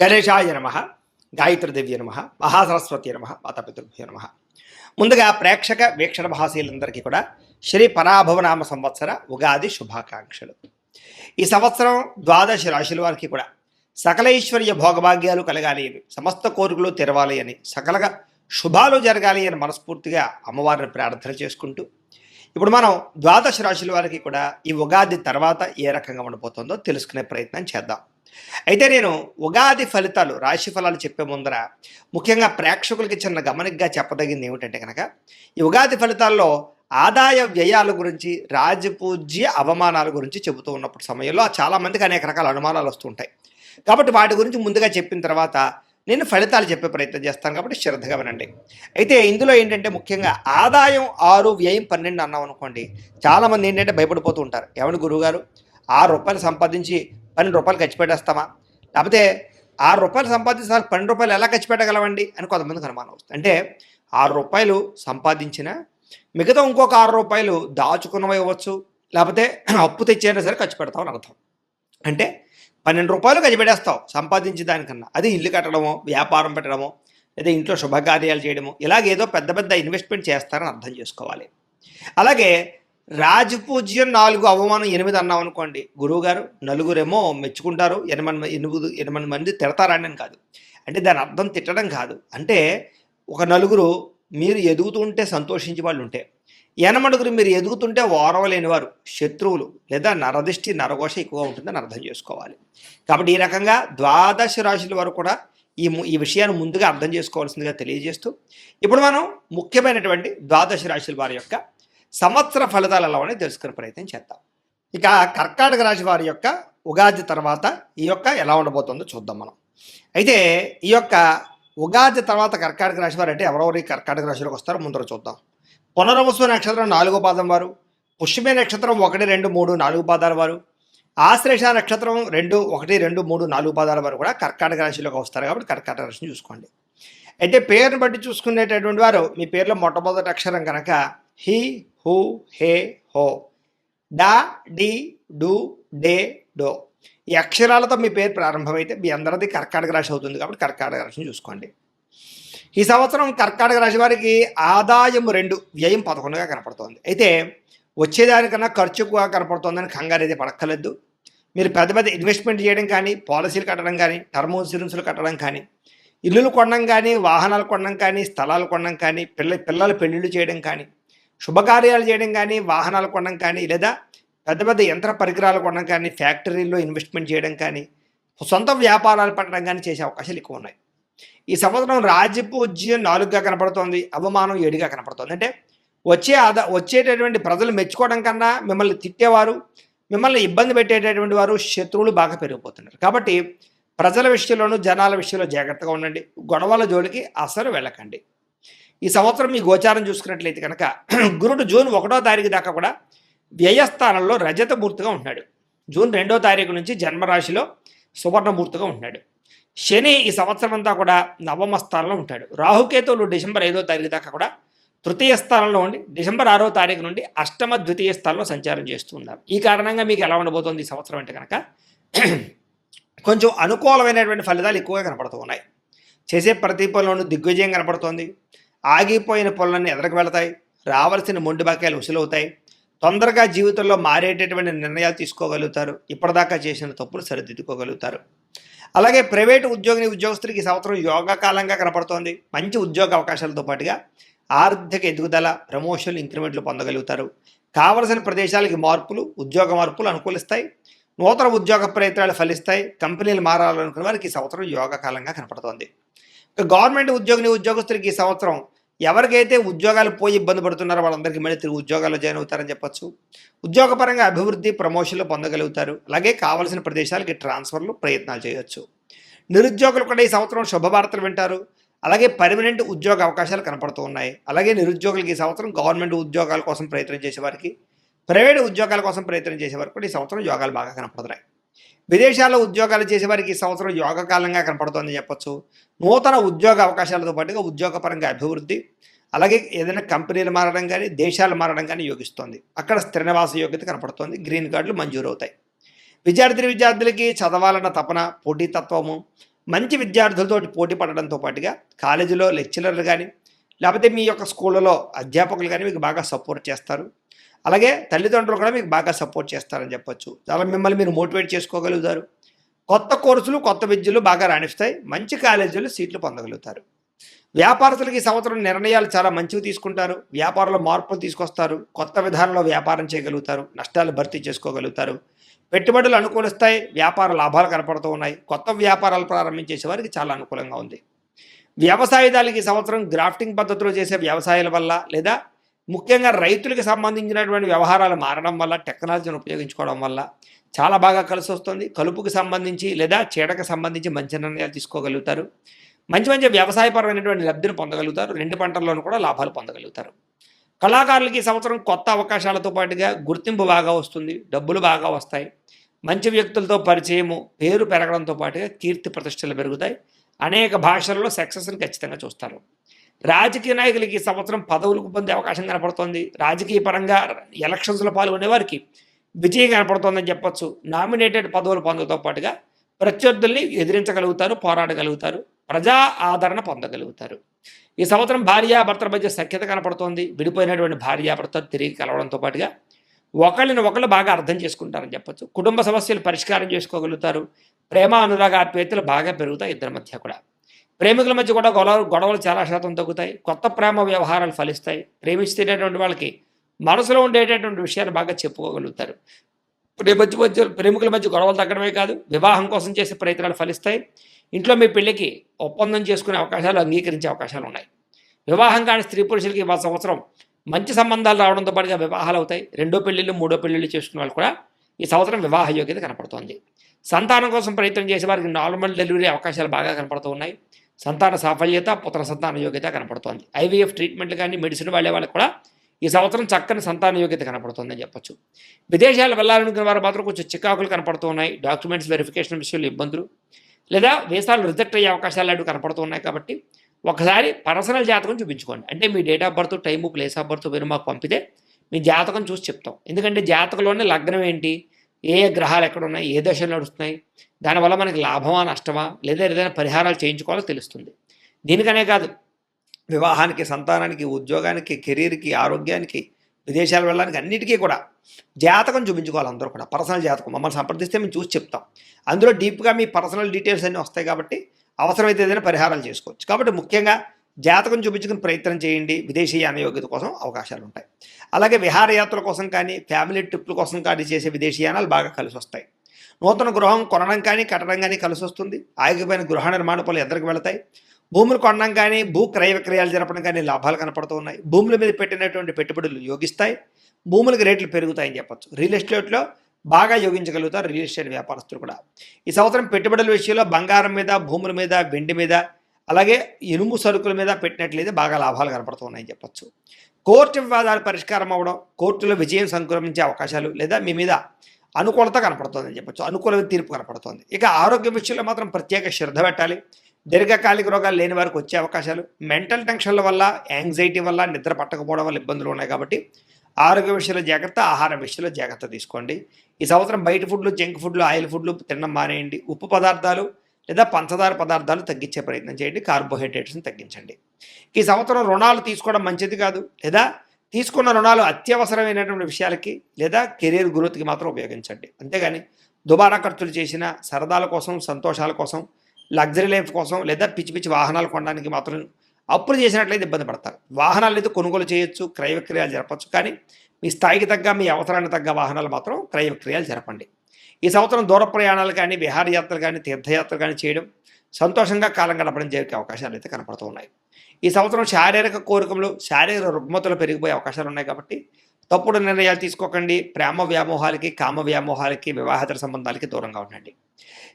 గణేశాయ నమ, గాయత్రీదేవ్య నమ, మహాసరస్వతి నమ, మాతాపితృభ్యో నమ. ముందుగా ప్రేక్షక వీక్షణ మహాశీలందరికీ కూడా శ్రీ పరాభవనామ సంవత్సర ఉగాది శుభాకాంక్షలు. ఈ సంవత్సరం ద్వాదశ రాశుల వారికి కూడా సకల ఐశ్వర్య భోగభాగ్యాలు కలగాలి అని, సమస్త కోరికలు తెరవాలి అని, సకలగా శుభాలు జరగాలి అని మనస్ఫూర్తిగా అమ్మవారిని ప్రార్థన చేసుకుంటూ ఇప్పుడు మనం ద్వాదశ రాశుల వారికి కూడా ఈ ఉగాది తర్వాత ఏ రకంగా ఉండబోతుందో తెలుసుకునే ప్రయత్నం చేద్దాం. అయితే నేను ఉగాది ఫలితాలు, రాశి ఫలాలు చెప్పే ముందర ముఖ్యంగా ప్రేక్షకులకి చిన్న గమనికగా చెప్పదగింది ఏమిటంటే కనుక, ఈ ఉగాది ఫలితాల్లో ఆదాయ వ్యయాల గురించి, రాజపూజ్య అవమానాల గురించి చెబుతూ ఉన్నప్పుడు సమయంలో చాలామందికి అనేక రకాల అనుమానాలు వస్తుంటాయి. కాబట్టి వాటి గురించి ముందుగా చెప్పిన తర్వాత నేను ఫలితాలు చెప్పే ప్రయత్నం చేస్తాను, కాబట్టి శ్రద్ధగా వినండి. అయితే ఇందులో ఏంటంటే ముఖ్యంగా ఆదాయం 6, వ్యయం 12 అన్నాం అనుకోండి, చాలామంది ఏంటంటే భయపడిపోతూ ఉంటారు. ఏమని గురువుగారు, ₹6 సంపాదించి ₹12 ఖర్చు పెట్టేస్తామా, లేకపోతే ₹6 సంపాదించిన ₹12 ఎలా ఖర్చు పెట్టగలవండి అని కొంతమందికి అనుమానం వస్తుంది. అంటే ₹6 సంపాదించిన మిగతా ఇంకొక ₹6 దాచుకున్నవి ఇవ్వచ్చు, లేకపోతే అప్పు తెచ్చైనా సరే ఖర్చు పెడతామని అర్థం. అంటే ₹12 ఖర్చు పెట్టేస్తావు సంపాదించే దానికన్నా. అది ఇల్లు కట్టడమో, వ్యాపారం పెట్టడమో, లేదా ఇంట్లో శుభకార్యాలు చేయడమో, ఇలాగేదో పెద్ద పెద్ద ఇన్వెస్ట్మెంట్ చేస్తారని అర్థం చేసుకోవాలి. అలాగే రాజపూజ్యం 4, అవమానం 8 అన్నాం అనుకోండి, గురువుగారు నలుగురేమో మెచ్చుకుంటారు, 8 మంది తిడతారని కాదు. అంటే దాని అర్థం తిట్టడం కాదు. అంటే ఒక నలుగురు మీరు ఎదుగుతుంటే సంతోషించే వాళ్ళు ఉంటే, 8 మీరు ఎదుగుతుంటే ఓరవలేని వారు, శత్రువులు లేదా నరదిష్టి నరఘోష ఎక్కువగా ఉంటుందని అర్థం చేసుకోవాలి. కాబట్టి ఈ రకంగా ద్వాదశ రాశుల వరకు కూడా ఈ విషయాన్ని ముందుగా అర్థం చేసుకోవాల్సిందిగా తెలియజేస్తూ ఇప్పుడు మనం ముఖ్యమైనటువంటి ద్వాదశ రాశుల వారి యొక్క సంవత్సర ఫలితాలు ఎలా ఉన్నాయో తెలుసుకునే ప్రయత్నం చేద్దాం. ఇక కర్కాటక రాశి వారి యొక్క ఉగాది తర్వాత ఈ యొక్క ఎలా ఉండబోతుందో చూద్దాం మనం. అయితే ఈ యొక్క ఉగాది తర్వాత కర్కాటక రాశి వారు అంటే ఎవరెవరు ఈ కర్కాటక రాశిలోకి వస్తారో ముందర చూద్దాం. పునర్వసు నక్షత్రం 4వ పాదం వారు, పుష్యమే నక్షత్రం 1, 2, 3, 4 పాదాల వారు, ఆశ్లేష నక్షత్రం 2, 1, 2, 3, 4 పాదాల వారు కూడా కర్కాటక రాశిలోకి వస్తారు. కాబట్టి కర్కాటక రాశిని చూసుకోండి. అయితే పేరుని బట్టి చూసుకునేటటువంటి వారు మీ పేరులో మొట్టమొదటి అక్షరం కనుక హి, హు, హే, హో, డా, డి, డు, డే, డో, ఈ అక్షరాలతో మీ పేరు ప్రారంభమైతే మీ అందరిది కర్కాటక రాశి అవుతుంది. కాబట్టి కర్కాటక రాశిని చూసుకోండి. ఈ సంవత్సరం కర్కాటక రాశి వారికి ఆదాయం 2, వ్యయం 11గా కనపడుతోంది. అయితే వచ్చేదానికన్నా ఖర్చు ఎక్కువగా కనపడుతోందని కంగారు అయితే పడక్కర్లేదు. మీరు పెద్ద పెద్ద ఇన్వెస్ట్మెంట్ చేయడం కానీ, పాలసీలు కట్టడం కానీ, టర్మ్ ఇన్సూరెన్స్లు కట్టడం కానీ, ఇల్లులు కొనడం కానీ, వాహనాలు కొనడం కానీ, స్థలాలు కొనడం కానీ, పిల్లల పెళ్ళిళ్ళు చేయడం కానీ, శుభకార్యాలు చేయడం కానీ, వాహనాలు కొనడం కానీ, లేదా పెద్ద పెద్ద యంత్ర పరికరాలు కొనడం కానీ, ఫ్యాక్టరీల్లో ఇన్వెస్ట్మెంట్ చేయడం కానీ, సొంత వ్యాపారాలు పెట్టడం కానీ చేసే అవకాశాలు ఎక్కువ ఉన్నాయి. ఈ సంవత్సరం రాజపూజ్యం 4గా కనపడుతోంది, అవమానం 7గా కనపడుతోంది. అంటే వచ్చేటటువంటి ప్రజలు మెచ్చుకోవడం కన్నా మిమ్మల్ని తిట్టేవారు, మిమ్మల్ని ఇబ్బంది పెట్టేటటువంటి వారు, శత్రువులు బాగా పెరిగిపోతున్నారు. కాబట్టి ప్రజల విషయంలోనూ జనాల విషయంలో జాగ్రత్తగా ఉండండి. గొడవల జోలికి అసలు వెళ్ళకండి. ఈ సంవత్సరం మీ గోచారం చూసుకున్నట్లయితే కనుక గురుడు జూన్ 1వ తారీఖు దాకా కూడా వ్యయస్థానంలో రజతమూర్తిగా ఉంటున్నాడు. జూన్ 2వ తారీఖు నుంచి జన్మరాశిలో సువర్ణమూర్తిగా ఉంటున్నాడు. శని ఈ సంవత్సరం అంతా కూడా నవమ స్థానంలో ఉంటాడు. రాహుకేతువులు డిసెంబర్ 5వ తారీఖు దాకా కూడా తృతీయ స్థానంలో ఉండి డిసెంబర్ 6వ తారీఖు నుండి అష్టమ ద్వితీయ స్థానంలో సంచారం చేస్తూ ఉన్నారు. ఈ కారణంగా మీకు ఎలా ఉండబోతోంది ఈ సంవత్సరం అంటే కనుక కొంచెం అనుకూలమైనటువంటి ఫలితాలు ఎక్కువగా కనపడుతూ ఉన్నాయి. చేసే ప్రతి పనులను దిగ్విజయం కనపడుతోంది. ఆగిపోయిన పనులన్నీ ఎదరకు వెళతాయి. రావాల్సిన మొండి బాకాయలు వసూలవుతాయి. తొందరగా జీవితంలో మారేటటువంటి నిర్ణయాలు తీసుకోగలుగుతారు. ఇప్పటిదాకా చేసిన తప్పులు సరిదిద్దుకోగలుగుతారు. అలాగే ప్రైవేటు ఉద్యోగస్తులకి ఈ సంవత్సరం యోగా కాలంగా కనపడుతోంది. మంచి ఉద్యోగ అవకాశాలతో పాటుగా ఆర్థిక ఎదుగుదల, ప్రమోషన్లు, ఇంక్రిమెంట్లు పొందగలుగుతారు. కావలసిన ప్రదేశాలకి ఉద్యోగ మార్పులు అనుకూలిస్తాయి. నూతన ఉద్యోగ ప్రయత్నాలు ఫలిస్తాయి. కంపెనీలు మారాలనుకున్న వారికి ఈ సంవత్సరం యోగా కాలంగా కనపడుతోంది. గవర్నమెంట్ ఉద్యోగస్తులకి ఈ సంవత్సరం ఎవరికైతే ఉద్యోగాలు పోయి ఇబ్బంది పడుతున్నారో వాళ్ళందరికీ మళ్ళీ తిరిగి ఉద్యోగాల్లో జాయిన్ అవుతారని చెప్పొచ్చు. ఉద్యోగపరంగా అభివృద్ధి, ప్రమోషన్లు పొందగలుగుతారు. అలాగే కావలసిన ప్రదేశాలకి ట్రాన్స్ఫర్లు ప్రయత్నాలు చేయొచ్చు. నిరుద్యోగులు కూడా ఈ సంవత్సరం శుభవార్తలు వింటారు. అలాగే పర్మనెంట్ ఉద్యోగ అవకాశాలు కనపడుతూ ఉన్నాయి. అలాగే నిరుద్యోగులకి ఈ సంవత్సరం గవర్నమెంట్ ఉద్యోగాల కోసం ప్రయత్నం చేసేవారికి, ప్రైవేటు ఉద్యోగాల కోసం ప్రయత్నం చేసేవారికి కూడా ఈ సంవత్సరం యోగాలు బాగా కనపడుతున్నాయి. విదేశాల్లో ఉద్యోగాలు చేసేవారికి ఈ సంవత్సరం యోగ కాలంగా కనపడుతోందని చెప్పొచ్చు. నూతన ఉద్యోగ అవకాశాలతో పాటుగా ఉద్యోగపరంగా అభివృద్ధి, అలాగే ఏదైనా కంపెనీలు మారడం కానీ, దేశాలు మారడం కానీ యోగిస్తోంది. అక్కడ స్థిర నివాస యోగ్యత కనపడుతోంది. గ్రీన్ కార్డులు మంజూరు అవుతాయి. విద్యార్థులకి చదవాలన్న తపన, పోటీతత్వము, మంచి విద్యార్థులతోటి పోటీ పడడంతో పాటుగా కాలేజీలో లెక్చరర్లు కానీ లేకపోతే మీ యొక్క స్కూళ్ళలో అధ్యాపకులు కానీ మీకు బాగా సపోర్ట్ చేస్తారు. అలాగే తల్లిదండ్రులు కూడా మీకు బాగా సపోర్ట్ చేస్తారని చెప్పొచ్చు. చాలా మిమ్మల్ని మీరు మోటివేట్ చేసుకోగలుగుతారు. కొత్త కోర్సులు, కొత్త విద్యలు బాగా రాణిస్తాయి. మంచి కాలేజీలు సీట్లు పొందగలుగుతారు. వ్యాపారస్తులకి ఈ సంవత్సరం నిర్ణయాలు చాలా మంచివి తీసుకుంటారు. వ్యాపారంలో మార్పులు తీసుకొస్తారు. కొత్త విధానంలో వ్యాపారం చేయగలుగుతారు. నష్టాలు భర్తీ చేసుకోగలుగుతారు. పెట్టుబడులు అనుకూలిస్తాయి. వ్యాపార లాభాలు కనపడుతూ ఉన్నాయి. కొత్త వ్యాపారాలు ప్రారంభించేసే వారికి చాలా అనుకూలంగా ఉంది. వ్యవసాయదారులకి ఈ సంవత్సరం గ్రాఫ్టింగ్ పద్ధతిలో చేసే వ్యవసాయాల వల్ల లేదా ముఖ్యంగా రైతులకు సంబంధించినటువంటి వ్యవహారాలు మారడం వల్ల టెక్నాలజీని ఉపయోగించుకోవడం వల్ల చాలా బాగా కలిసి వస్తుంది. కలుపుకి సంబంధించి లేదా చీడకు సంబంధించి మంచి నిర్ణయాలు తీసుకోగలుగుతారు. మంచి మంచి వ్యవసాయపరమైనటువంటి లబ్ధిని పొందగలుగుతారు. 2 పంటల్లోనూ కూడా లాభాలు పొందగలుగుతారు. కళాకారులకి ఈ సంవత్సరం కొత్త అవకాశాలతో పాటుగా గుర్తింపు బాగా వస్తుంది. డబ్బులు బాగా వస్తాయి. మంచి వ్యక్తులతో పరిచయము, పేరు పెరగడంతో పాటుగా కీర్తి ప్రతిష్టలు పెరుగుతాయి. అనేక భాషల్లో సక్సెస్ని ఖచ్చితంగా చూస్తారు. రాజకీయ నాయకులకి ఈ సంవత్సరం పదవులకు పొందే అవకాశం కనపడుతోంది. రాజకీయ పరంగా ఎలక్షన్స్లో పాల్గొనే వారికి విజయం కనపడుతోందని చెప్పొచ్చు. నామినేటెడ్ పదవులు పొందడంతో పాటుగా ప్రత్యర్థుల్ని ఎదిరించగలుగుతారు, పోరాడగలుగుతారు. ప్రజా ఆదరణ పొందగలుగుతారు. ఈ సంవత్సరం భార్యాభర్తల మధ్య సఖ్యత కనపడుతోంది. విడిపోయినటువంటి భార్యాభర్తలు తిరిగి కలవడంతో పాటుగా ఒకళ్ళని ఒకళ్ళు బాగా అర్థం చేసుకుంటారని చెప్పొచ్చు. కుటుంబ సమస్యలు పరిష్కారం చేసుకోగలుగుతారు. ప్రేమ, అనురాగ, ఆప్యాయతలు బాగా పెరుగుతాయి ఇద్దరి మధ్య కూడా. ప్రేమికుల మధ్య కూడా గొడవలు చాలా శాతం తగ్గుతాయి. కొత్త ప్రేమ వ్యవహారాలు ఫలిస్తాయి. ప్రేమిస్తున్నటువంటి వాళ్ళకి మనసులో ఉండేటటువంటి విషయాలు బాగా చెప్పుకోగలుగుతారు. ప్రేమికుల మధ్య గొడవలు తగ్గడమే కాదు, వివాహం కోసం చేసే ప్రయత్నాలు ఫలిస్తాయి. ఇంట్లో మీ పెళ్లికి ఒప్పందం చేసుకునే అవకాశాలు, అంగీకరించే అవకాశాలు ఉన్నాయి. వివాహం కాని స్త్రీ పురుషులకి ఈ సంవత్సరం మంచి సంబంధాలు రావడంతో పాటుగా వివాహాలు అవుతాయి. 2వ పెళ్లిళ్ళు, 3వ పెళ్లిళ్ళు చేసుకునే వాళ్ళు కూడా ఈ సంవత్సరం వివాహ యోగ్యత కనపడుతోంది. సంతానం కోసం ప్రయత్నం చేసే వారికి నార్మల్ డెలివరీ అవకాశాలు బాగా కనపడుతూ ఉన్నాయి. సంతాన సాఫల్యత, పుత్ర సంతాన యోగ్యత కనపడుతోంది. ఐవీఎఫ్ ట్రీట్మెంట్లు కానీ మెడిసిన్ వాడే వాళ్ళకి కూడా ఈ సంవత్సరం చక్కని సంతాన యోగ్యత కనపడుతుందని చెప్పొచ్చు. విదేశాలు వెళ్ళాలనుకునే వారు మాత్రం కొంచెం చికాకులు కనపడుతూ ఉన్నాయి. డాక్యుమెంట్స్ వెరిఫికేషన్ విషయంలో ఇబ్బందులు లేదా వీసాలు రిజెక్ట్ అయ్యే అవకాశాలు అటు కనపడుతూ ఉన్నాయి. కాబట్టి ఒకసారి పర్సనల్ జాతకం చూపించుకోండి. అంటే మీ date of birth, time, place of birth మీరు మాకు పంపితే మీ జాతకం చూసి చెప్తాం. ఎందుకంటే జాతకంలోనే లగ్నం ఏంటి, ఏ గ్రహాలు ఎక్కడ ఉన్నాయి, ఏ దశలు నడుస్తున్నాయి, దానివల్ల మనకి లాభమా నష్టమా లేదా ఏదైనా పరిహారాలు చేయించుకోవాలో తెలుస్తుంది. దీనికనే కాదు, వివాహానికి, సంతానానికి, ఉద్యోగానికి, కెరీర్కి, ఆరోగ్యానికి, విదేశాలు వెళ్ళడానికి అన్నిటికీ కూడా జాతకం చూపించుకోవాలి. అందరూ కూడా పర్సనల్ జాతకం మమ్మల్ని సంప్రదిస్తే మేము చూసి చెప్తాం. అందులో డీప్గా మీ పర్సనల్ డీటెయిల్స్ అన్నీ వస్తాయి కాబట్టి అవసరమైతే ఏదైనా పరిహారాలు చేసుకోవచ్చు. కాబట్టి ముఖ్యంగా జాతకం చూపించుకుని ప్రయత్నం చేయండి. విదేశీయాన యోగ్యత కోసం అవకాశాలు ఉంటాయి. అలాగే విహారయాత్రల కోసం కానీ, ఫ్యామిలీ ట్రిప్ల కోసం కానీ చేసే విదేశీయానాలు బాగా కలిసి వస్తాయి. నూతన గృహం కొనడం కానీ, కట్టడం కానీ కలిసి వస్తుంది. ఆగిపోయిన గృహ నిర్మాణ పనులు ఎదురుకు వెళతాయి. భూములు కొనడం కానీ, భూ క్రయ విక్రయాలు జరపడం కానీ లాభాలు కనపడుతూ ఉన్నాయి. భూముల మీద పెట్టినటువంటి పెట్టుబడులు యోగిస్తాయి. భూములకు రేట్లు పెరుగుతాయని చెప్పచ్చు. రియల్ ఎస్టేట్లో బాగా యోగించగలుగుతారు రియల్ ఎస్టేట్ వ్యాపారస్తులు కూడా. ఈ సంవత్సరం పెట్టుబడుల విషయంలో బంగారం మీద, భూముల మీద, వెండి మీద, అలాగే ఇనుము సరుకుల మీద పెట్టినట్లయితే బాగా లాభాలు కనపడుతూ ఉన్నాయని చెప్పచ్చు. కోర్టు వివాదాలు పరిష్కారం అవ్వడం, కోర్టులో విజయం సంక్రమించే అవకాశాలు లేదా మీ మీద అనుకూలత కనపడుతుందని చెప్పచ్చు. అనుకూల తీర్పు కనపడుతుంది. ఇక ఆరోగ్య విషయంలో మాత్రం ప్రత్యేక శ్రద్ధ పెట్టాలి. దీర్ఘకాలిక రోగాలు లేని వారికి వచ్చే అవకాశాలు, మెంటల్ టెన్షన్ల వల్ల, యాంగ్జైటీ వల్ల, నిద్ర పట్టకపోవడం వల్ల ఇబ్బందులు ఉన్నాయి. కాబట్టి ఆరోగ్య విషయంలో జాగ్రత్త, ఆహార విషయంలో జాగ్రత్త తీసుకోండి. ఈ సంవత్సరం బయట ఫుడ్లు, జంక్ ఫుడ్లు, ఆయిల్ ఫుడ్లు తినడం మానేయండి. ఉప్పు పదార్థాలు లేదా పంచదార పదార్థాలు తగ్గించే ప్రయత్నం చేయండి. కార్బోహైడ్రేట్స్ని తగ్గించండి. ఈ సంవత్సరం రుణాలు తీసుకోవడం మంచిది కాదు. లేదా తీసుకున్న రుణాలు అత్యవసరమైనటువంటి విషయాలకి లేదా కెరీర్ గ్రోత్కి మాత్రం ఉపయోగించండి. అంతేగాని దుబారా ఖర్చులు చేసిన సరదాల కోసం, సంతోషాల కోసం, లగ్జరీ లైఫ్ కోసం లేదా పిచ్చి పిచ్చి వాహనాలు కొనడానికి మాత్రం అప్పులు చేసినట్లయితే ఇబ్బంది పడతారు. వాహనాలు అయితే కొనుగోలు చేయొచ్చు, క్రయ విక్రయాలు జరపచ్చు. కానీ మీ స్థాయికి తగ్గ, మీ అవసరానికి తగ్గ వాహనాలు మాత్రం క్రయ విక్రయాలు జరపండి. ఈ సంవత్సరం దూర ప్రయాణాలు కానీ, విహారయాత్రలు కానీ, తీర్థయాత్రలు కానీ చేయడం, సంతోషంగా కాలం గడపడం జరిగే అవకాశాలు అయితే కనపడుతూ ఉన్నాయి. ఈ సంవత్సరం శారీరక కోరికలు, శారీరక రుగ్మతలు పెరిగిపోయే అవకాశాలు ఉన్నాయి. కాబట్టి తప్పుడు నిర్ణయాలు తీసుకోకండి. ప్రేమ వ్యామోహాలకి, కామ వ్యామోహాలకి, వివాహేతర సంబంధాలకి దూరంగా ఉండండి.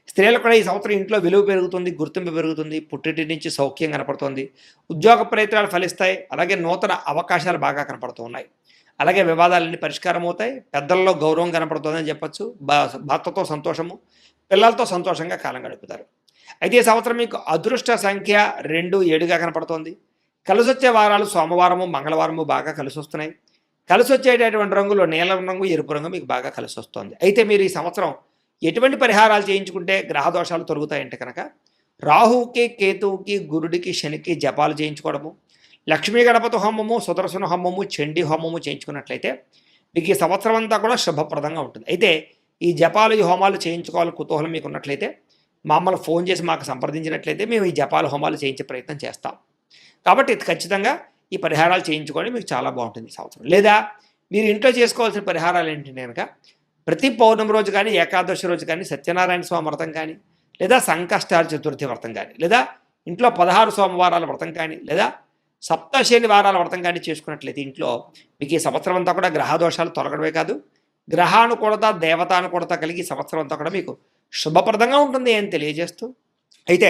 స్త్రీలకు కూడా ఈ సంవత్సరం ఇంట్లో విలువ పెరుగుతుంది, గుర్తింపు పెరుగుతుంది, పుట్టింటి నుంచి సౌఖ్యం కనపడుతుంది, ఉద్యోగ ప్రయత్నాలు ఫలిస్తాయి. అలాగే నూతన అవకాశాలు బాగా కనపడుతూ ఉన్నాయి. అలాగే వివాదాలన్నీ పరిష్కారం అవుతాయి. పెద్దల్లో గౌరవం కనపడుతుందని చెప్పచ్చు. భర్తతో సంతోషము, పిల్లలతో సంతోషంగా కాలం గడుపుతారు. అయితే ఈ సంవత్సరం మీకు అదృష్ట సంఖ్య 2, 7గా కనపడుతోంది. కలిసి వచ్చే వారాలు సోమవారము, మంగళవారము బాగా కలిసి వస్తున్నాయి. కలిసి వచ్చేటటువంటి రంగులో నీలం రంగు, ఎరుపు రంగు మీకు బాగా కలిసి వస్తుంది. అయితే మీరు ఈ సంవత్సరం ఎటువంటి పరిహారాలు చేయించుకుంటే గ్రహ దోషాలు తొలగుతాయంటే కనుక రాహుకి, కేతువుకి, గురుడికి, శనికి జపాలు చేయించుకోవడము, లక్ష్మీ గణపతి హోమము, సుదర్శన హోమము, చండీ హోమము చేయించుకున్నట్లయితే మీకు ఈ సంవత్సరం అంతా కూడా శుభప్రదంగా ఉంటుంది. అయితే ఈ జపాలు, ఈ హోమాలు చేయించుకోవాలని కుతూహలం మీకు ఉన్నట్లయితే మమ్మల్ని ఫోన్ చేసి మాకు సంప్రదించినట్లయితే మేము ఈ జపాలు, హోమాలు చేయించే ప్రయత్నం చేస్తాం. కాబట్టి ఇది ఖచ్చితంగా ఈ పరిహారాలు చేయించుకోవడం మీకు చాలా బాగుంటుంది ఈ సంవత్సరం. లేదా మీరు ఇంట్లో చేసుకోవాల్సిన పరిహారాలు ఏంటంటే కనుక ప్రతి పౌర్ణమి రోజు కానీ, ఏకాదశి రోజు కానీ, సత్యనారాయణ స్వామి వ్రతం కానీ, లేదా సంకష్టార చతుర్థి వ్రతం కానీ, లేదా ఇంట్లో 16 సోమవారాల వ్రతం కానీ, లేదా సప్తశని వారాల వ్రతం కానీ చేసుకున్నట్లయితే ఇంట్లో మీకు ఈ సంవత్సరం అంతా కూడా గ్రహదోషాలు తొలగడమే కాదు, గ్రహానుకూలత, దేవతానుకూలత కలిగి ఈ సంవత్సరం అంతా కూడా మీకు శుభప్రదంగా ఉంటుంది అని తెలియజేస్తూ, అయితే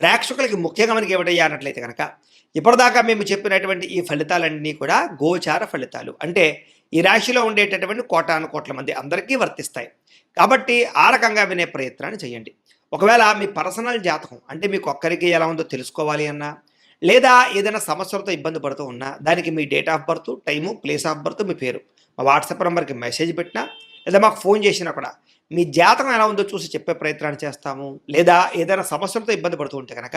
ప్రేక్షకులకి ముఖ్యంగా మనకి ఏమిటయ్యా అన్నట్లయితే కనుక ఇప్పటిదాకా మేము చెప్పినటువంటి ఈ ఫలితాలన్నీ కూడా గోచార ఫలితాలు. అంటే ఈ రాశిలో ఉండేటటువంటి కోటాను కోట్ల మంది అందరికీ వర్తిస్తాయి. కాబట్టి ఆ రకంగా వినే ప్రయత్నాన్ని చేయండి. ఒకవేళ మీ పర్సనల్ జాతకం అంటే మీకు ఒక్కరికి ఎలా ఉందో తెలుసుకోవాలి అన్నా, లేదా ఏదైనా సమస్యలతో ఇబ్బంది పడుతూ ఉన్నా దానికి మీ date of birth, time, place of birth, మీ పేరు మా వాట్సాప్ నెంబర్కి మెసేజ్ పెట్టినా, లేదా మాకు ఫోన్ చేసినా కూడా మీ జాతకం ఎలా ఉందో చూసి చెప్పే ప్రయత్నాన్ని చేస్తాము. లేదా ఏదైనా సమస్యలతో ఇబ్బంది పడుతూ ఉంటే కనుక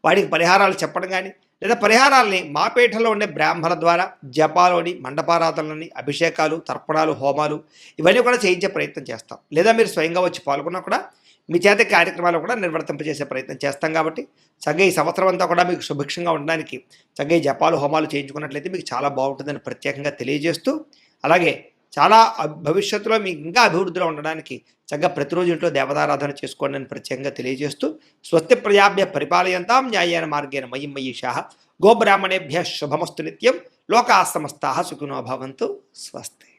వాటికి పరిహారాలు చెప్పడం కానీ, లేదా పరిహారాలని మా పీఠంలో ఉండే బ్రాహ్మణ ద్వారా జపాలోని, మండపారాధనలని, అభిషేకాలు, తర్పణాలు, హోమాలు ఇవన్నీ కూడా చేయించే ప్రయత్నం చేస్తాం. లేదా మీరు స్వయంగా వచ్చి పాల్గొన్నా కూడా మీ చేత కార్యక్రమాలు కూడా నిర్వర్తింపజేసే ప్రయత్నం చేస్తాం. కాబట్టి చక్కగా ఈ సంవత్సరం అంతా కూడా మీకు సుభిక్షంగా ఉండడానికి చక్కగా ఈ జపాలు, హోమాలు చేయించుకున్నట్లయితే మీకు చాలా బాగుంటుందని ప్రత్యేకంగా తెలియజేస్తూ, అలాగే చాలా భవిష్యత్తులో మీకు ఇంకా అభివృద్ధిలో ఉండడానికి చక్కగా ప్రతిరోజు ఇంట్లో దేవతారాధన చేసుకోండి అని ప్రత్యేకంగా తెలియజేస్తూ, స్వస్తి ప్రజాభ్య పరిపాలయంతాం న్యాయేన మార్గేణ మయిం మయీషాః గోబ్రాహ్మణేభ్య శుభమస్తు నిత్యం లోకాః సమస్తాః సుఖినో భవంతు. స్వస్తి.